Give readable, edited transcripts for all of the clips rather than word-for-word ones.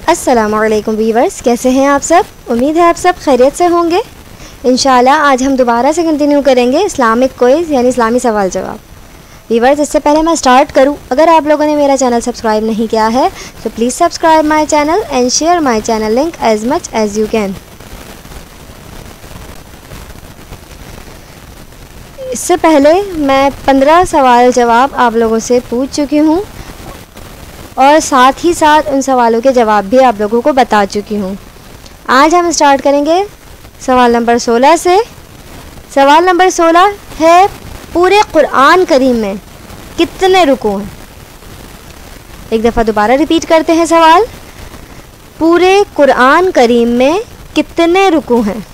अस्सलामुअलैकुम वीवर्स, कैसे हैं आप सब। उम्मीद है आप सब खैरियत से होंगे। इंशाल्लाह आज हम दोबारा से कंटिन्यू करेंगे इस्लामिक क्विज़ यानी इस्लामी सवाल जवाब। वीवर्स, इससे पहले मैं स्टार्ट करूं, अगर आप लोगों ने मेरा चैनल सब्सक्राइब नहीं किया है तो please subscribe my channel and share my channel link as much as you can. इससे पहले मैं 15 सवाल जवाब आप लोगों से पूछ चुकी हूँ और साथ ही साथ उन सवालों के जवाब भी आप लोगों को बता चुकी हूँ। आज हम स्टार्ट करेंगे सवाल नंबर 16 से। सवाल नंबर 16 है, पूरे कुरान करीम में कितने रुकू हैं। एक दफ़ा दोबारा रिपीट करते हैं सवाल, पूरे कुरान करीम में कितने रुकू हैं।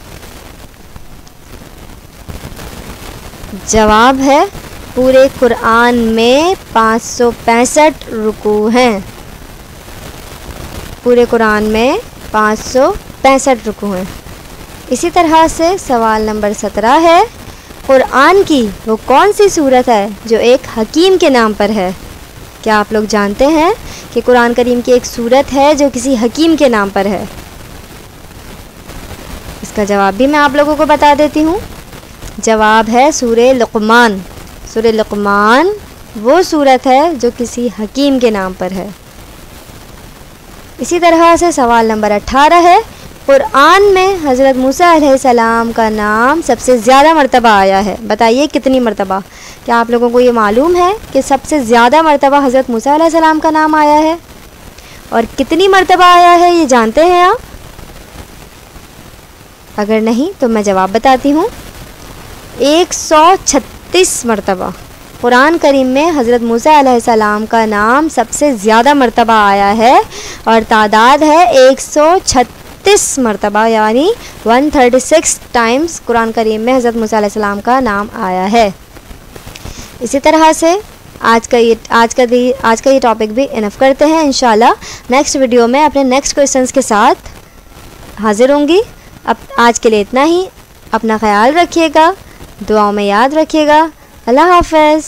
जवाब है, पूरे कुरान में 565 रुकू हैं। पूरे कुरान में 565 रुकू हैं। इसी तरह से सवाल नंबर 17 है, कुरान की वो कौन सी सूरत है जो एक हकीम के नाम पर है। क्या आप लोग जानते हैं कि कुरान करीम की एक सूरत है जो किसी हकीम के नाम पर है। इसका जवाब भी मैं आप लोगों को बता देती हूँ। जवाब है सूरे लुक़मान। सूरे लुक़मान वो सूरत है जो किसी हकीम के नाम पर है। इसी तरह से सवाल नंबर 18 है, कुरान में हज़रत मूसा अलैहिस्सलाम का नाम सबसे ज़्यादा मरतबा आया है। बताइए कितनी मरतबा। क्या आप लोगों को ये मालूम है कि सबसे ज़्यादा मरतबा हज़रत मूसा अलैहिस्सलाम का नाम आया है और कितनी मरतबा आया है ये जानते हैं आप? अगर नहीं तो मैं जवाब बताती हूँ। 136 मरतबा कुरान करीम में हज़रत मूसा अलैहिस्सलाम का नाम सबसे ज़्यादा मरतबा आया है और तादाद है 136 मरतबा, यानी 136 टाइम्स कुरान करीम में हज़रत मूसा अलैहिस्सलाम का नाम आया है। इसी तरह से आज का ये टॉपिक भी इनफ करते हैं। इंशाल्लाह नेक्स्ट वीडियो में अपने नेक्स्ट क्वेश्चंस के साथ हाजिर होंगी। अब आज के लिए इतना ही। अपना ख्याल रखिएगा, दुआओं में याद रखिएगा। अल्लाह हाफ़िज़।